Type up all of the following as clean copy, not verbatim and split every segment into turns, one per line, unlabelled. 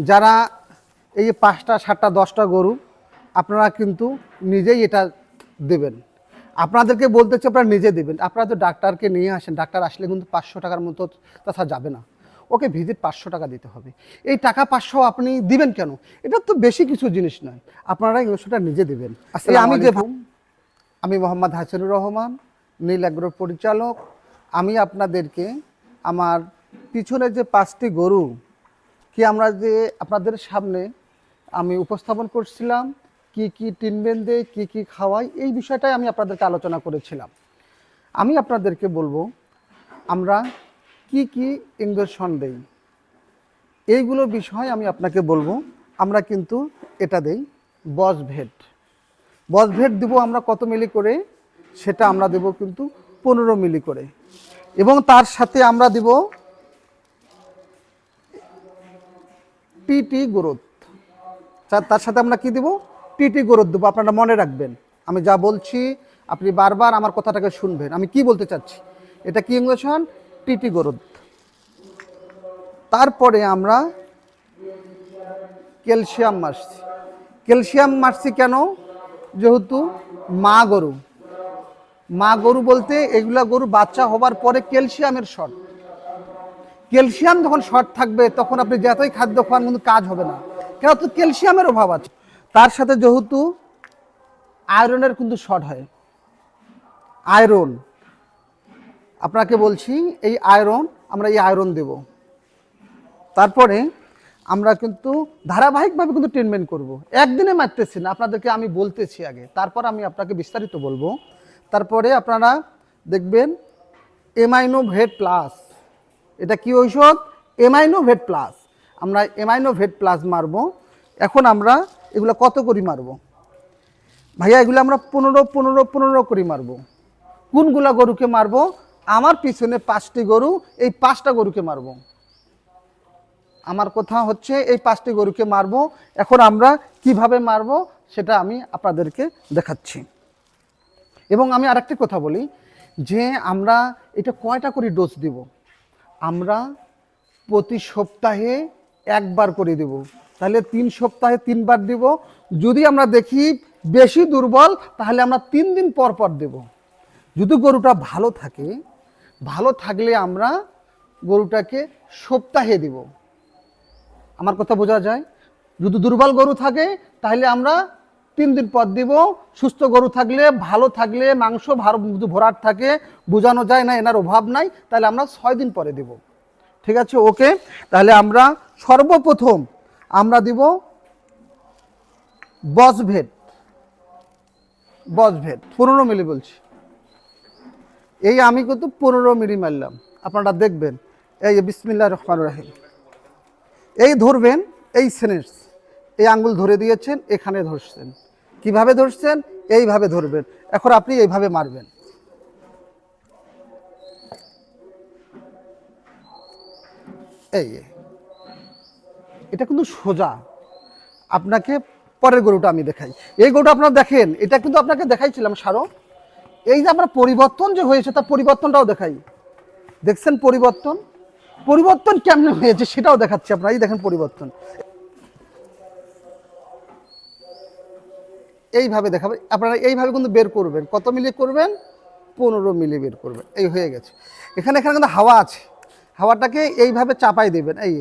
যারা এই যে 5টা 7টা 10টা গরু আপনারা কিন্তু নিজেই এটা দেবেন। আপনাদেরকে বলতেছে আপনারা নিজে দেবেন। আপনারা তো ডাক্তারকে নিয়ে আসেন, ডাক্তার আসলে কিন্তু 500 টাকার মতো তাছাড়া যাবে না। ওকে ভিজিট 500 টাকা দিতে হবে। এই টাকা 500 আপনি দিবেন কেন? এটা তো বেশি কিছু জিনিস নয়, আপনারা এই ওষুধটা নিজে দেবেন। আসলে আমি মোহাম্মদ হাসানুর রহমান, নীল এগ্রোর পরিচালক। আমি আপনাদেরকে আমার পিছনে যে 5টি গরু কি আমরা যে আপনাদের সামনে আমি উপস্থাপন করছিলাম, কি কি ট্রিটমেন্ট দেয়, কি কি খাওয়াই, এই বিষয়টাই আমি আপনাদেরকে আলোচনা করেছিলাম। আমি আপনাদেরকে বলবো আমরা কি কি ইনজেকশন দেই, এইগুলো বিষয় আমি আপনাকে বলবো। আমরা কিন্তু এটা দেই বসভেট দেবো আমরা কত মিলি করে, সেটা আমরা দেব কিন্তু 15 মিলি করে, এবং তার সাথে আমরা দেব টিটি গ্রোথ। তার সাথে আমরা কি দেব? টিটি গ্রোথ দেবো। আপনারা মনে রাখবেন, আমি যা বলছি আপনি বারবার আমার কথাটাকে শুনবেন। আমি কি বলতে চাচ্ছি, এটা কি ইনজেকশন? TT growth. তারপরে আমরা ক্যালসিয়াম মারছি কেন? যেহেতু মা গরু বলতে এগুলা গরু বাচ্চা হবার পরে ক্যালসিয়ামের শর্ট। ক্যালসিয়াম যখন শর্ট থাকবে তখন আপনি যতই খাদ্য খাওয়ান কিন্তু কাজ হবে না, কেন? তো ক্যালসিয়ামের অভাব আছে। তার সাথে যেহেতু আয়রনের কিন্তু শর্ট হয়, আয়রন আপনাকে বলছি, এই আয়রন দেব। তারপরে আমরা কিন্তু ধারাবাহিকভাবে কিন্তু ট্রিটমেন্ট করব, একদিনে মারতেছি না, আপনাদেরকে আমি বলতেছি আগে, তারপর আমি আপনাকে বিস্তারিত বলবো। তারপরে আপনারা দেখবেন এমাইনোভেট প্লাস। এটা কি ঔষধ? এমাইনোভেট প্লাস। আমরা এমাইনোভেট প্লাস মারবো। এখন আমরা এগুলো কত করে মারবো ভাইয়া? এগুলো আমরা 15 করে মারবো। কোনগুলা গরুকে মারবো? আমার পিছনে 5টি গরু, এই 5টা গরুকে মারবো। আমার কথা হচ্ছে এই 5টি গরুকে মারবো। এখন আমরা কিভাবে মারবো সেটা আমি আপনাদেরকে দেখাচ্ছি। এবং আমি আরেকটি কথা বলি যে আমরা এটা কয়টা করে ডোজ দিব? আমরা প্রতি সপ্তাহে একবার করে দেব, তাহলে 3 সপ্তাহে 3 বার দেব। যদি আমরা দেখি বেশি দুর্বল তাহলে আমরা 3 দিন পর পর দেব। যদি গরুটা ভালো থাকলে আমরা গরুটাকে সপ্তাহে দেব। আমার কথা বোঝা যায়? যদি দুর্বল গরু থাকে তাহলে আমরা 3 দিন পর দিব। সুস্থ গরু থাকলে, ভালো থাকলে, মাংস ভরাট থাকে, বোঝানো যায় না এনার অভাব নাই, তাহলে আমরা 6 দিন পরে দেব। ঠিক আছে? ওকে। তাহলে আমরা সর্বপ্রথম আমরা দিব বসভেট 15 মিলি বলছি। এই আমি কিন্তু 15 মিলি মারলাম, আপনারা দেখবেন। এই বিসমিল্লাহির রহমানির রহিম। এই ধরবেন, এই সেনেস, এই আঙ্গুল ধরে দিয়েছেন, এখানে ধরছেন। কিভাবে ধরছেন? এইভাবে ধরবেন। এখন আপনি এইভাবে মারবেন। এটা কিন্তু সোজা। আপনাকে পরের গরুটা আমি দেখাই। এই গরুটা আপনারা দেখেন, এটা কিন্তু আপনাকে দেখাইছিলাম সারো। এই যে আমরা পরিবর্তন যে হয়েছে তার পরিবর্তনটাও দেখাই। দেখছেন পরিবর্তন কেমন হয়েছে সেটাও দেখাচ্ছি আপনারা। এই দেখেন পরিবর্তন, এইভাবে দেখাবে। আপনারা এইভাবে কিন্তু বের করবেন। কত মিলি করবেন? 15 মিলি বের করবেন। এই হয়ে গেছে। এখানে কিন্তু হাওয়া আছে, হাওয়াটাকে এইভাবে চাপাই দেবেন। এই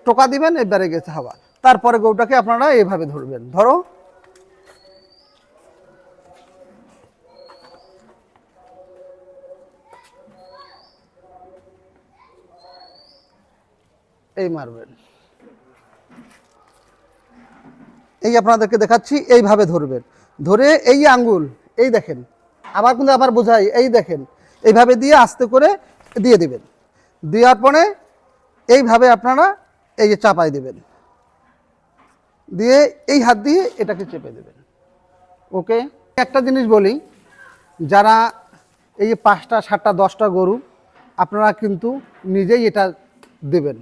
টোকা দিবেন, এবারে গেছে হাওয়া। তারপরে গরুটাকে আপনারা এইভাবে ধরবেন। ধরো, এই মারবেন। এই আপনাদেরকে দেখাচ্ছি, এইভাবে ধরবেন। ধরে এই আঙ্গুল, এই দেখেন, আবার বোঝাই, এই দেখেন, এইভাবে দিয়ে আস্তে করে দিয়ে দিবেন। দেওয়ার পরে এইভাবে আপনারা এই যে চাপাই দেবেন, দিয়ে এই হাত দিয়ে এটাকে চেপে দেবেন। ওকে। একটা জিনিস বলি, যারা এই যে 5টা 7টা 10টা গরু আপনারা কিন্তু নিজেই এটা দেবেন।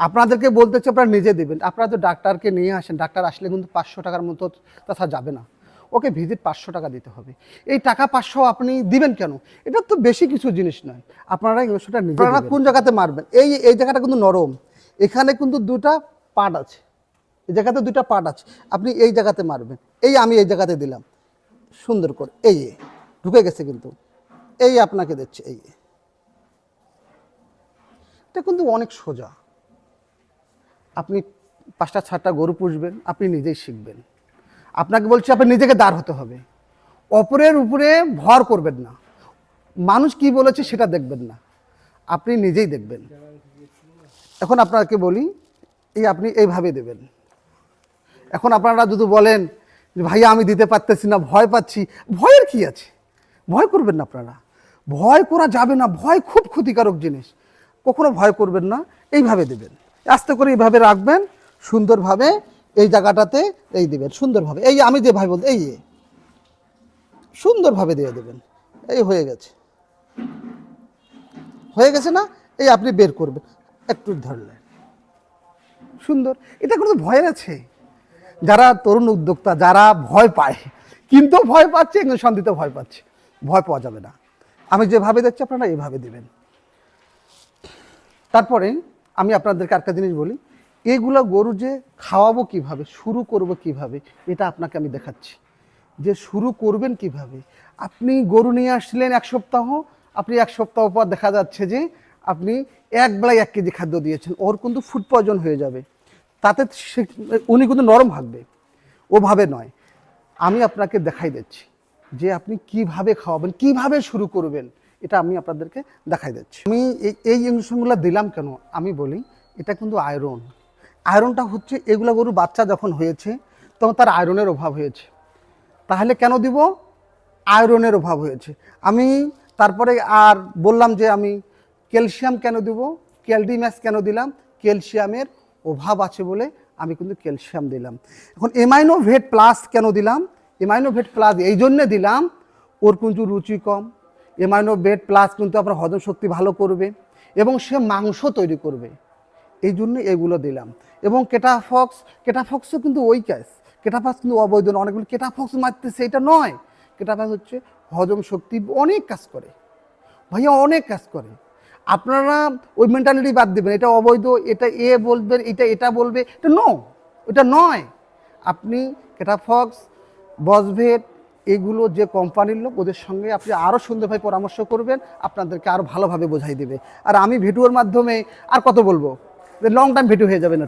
আপনাদেরকে বলতেছে আপনারা নিজে দেবেন। আপনারা তো ডাক্তারকে নিয়ে আসেন, ডাক্তার আসলে কিন্তু 500 টাকার মতো তাছাড়া যাবে না। ওকে ভিজিট 500 টাকা দিতে হবে। এই টাকা 500 আপনি দিবেন কেন? এটা তো বেশি কিছু জিনিস নয়, আপনারা এই ওষুধটা নিজে। আপনারা কোন জায়গাতে মারবেন? এই জায়গাটা কিন্তু নরম, এখানে কিন্তু 2টা পার্ট আছে, এই জায়গাতে দুইটা পার্ট আছে, আপনি এই জায়গাতে মারবেন, এই আমি এই জায়গাতে দিলাম সুন্দর করে, এই ঢুকে গেছে কিন্তু, এই আপনাকে দিচ্ছে, এই এটা কিন্তু অনেক সোজা। আপনি 5টা 6টা গরু পুষবেন, আপনি নিজেই শিখবেন। আপনাকে বলছি আপনি নিজেকে দাঁড় হতে হবে, অপরের উপরে ভর করবেন না, মানুষ কি বলেছে সেটা দেখবেন না, আপনি নিজেই দেখবেন। এখন আপনাকে বলি, এই আপনি এইভাবে দেবেন। এখন আপনারা যদি বলেন যে ভাইয়া আমি দিতে পারতেছি না, ভয় পাচ্ছি, ভয়ের কি আছে? ভয় করবেন না আপনারা, ভয় করা যাবে না, ভয় খুব ক্ষতিকারক জিনিস, কখনো ভয় করবেন না, এইভাবে দেবেন, আস্তে করে এইভাবে রাখবেন, সুন্দরভাবে এই জায়গাটাতে এই দিবেন সুন্দরভাবে, এই আমি যে ভাই বলতে এই সুন্দরভাবে দিয়ে দেবেন, এই হয়ে গেছে, হয়ে গেছে না? এই আপনি বের করবেন, একটু ধরলেন, সুন্দর। এটা কোনো ভয়ের আছে? যারা তরুণ উদ্যোক্তা, যারা ভয় পায়, কিন্তু ভয় পাচ্ছে, ইঞ্জেকশন দিতে ভয় পাচ্ছে, ভয় পাওয়া যাবে না। আমি যেভাবে দিচ্ছি আপনারা এইভাবে দিবেন। তারপরে আমি আপনাদেরকে একটা জিনিস বলি, এগুলো গরু যে খাওয়াবো কিভাবে, শুরু করব কিভাবে, এটা আপনাকে আমি দেখাচ্ছি যে শুরু করবেন কিভাবে। আপনি গরু নিয়ে আসলেন 1 সপ্তাহ, আপনি 1 সপ্তাহ পর দেখা যাচ্ছে যে আপনি এক বেলায় 1 কেজি খাদ্য দিয়েছেন, ওর কিন্তু ফুড পয়জন হয়ে যাবে, তাতে উনি কিন্তু নরম থাকবে, ওভাবে নয়। আমি আপনাকে দেখাই দিচ্ছি যে আপনি কিভাবে খাওয়াবেন, কিভাবে শুরু করবেন, এটা আমি আপনাদেরকে দেখাই দিচ্ছি। আমি এই ইঞ্জেকশনগুলো দিলাম কেন আমি বলি, এটা কিন্তু আয়রন। আয়রনটা হচ্ছে এগুলো গরু বাচ্চা যখন হয়েছে তখন তার আয়রনের অভাব হয়েছে, তাহলে কেন দিব? আয়রনের অভাব হয়েছে। আমি তারপরে আর বললাম যে আমি ক্যালসিয়াম কেন দিব, ক্যালডিম্যাক্স কেন দিলাম, ক্যালসিয়ামের অভাব আছে বলে আমি কিন্তু ক্যালসিয়াম দিলাম। এখন এমাইনোভেট প্লাস কেন দিলাম, এমাইনোভেট প্লাস এই জন্যে দিলাম, ওর কিন্তু রুচি কম, এমাইনোভেট প্লাস কিন্তু আপনার হজম শক্তি ভালো করবে এবং সে মাংস তৈরি করবে, এই জন্য এগুলো দিলাম। এবং কেটাফক্সও কিন্তু ওই কাজ, কেটাফক্স কিন্তু অবৈধ না, অনেকগুলো কেটাফক্স মারতেছে, এটা নয়। কেটাফক্স হচ্ছে হজম শক্তি, অনেক কাজ করে ভাইয়া, অনেক কাজ করে। আপনারা ওই মেন্টালিটি বাদ দেবেন, এটা অবৈধ, এটা বলবেন, এটা বলবে, এটা এটা নয়। আপনি কেটাফক্স, বসভেট, এগুলো যে কোম্পানির লোক, ওদের সঙ্গে আপনি আরও সুন্দরভাবে পরামর্শ করবেন, আপনাদেরকে আরও ভালোভাবে বোঝাই দেবে। আর আমি ভিডিওর মাধ্যমে আর কত বলবো, লং টাইম ভিডিও হয়ে যাবে না।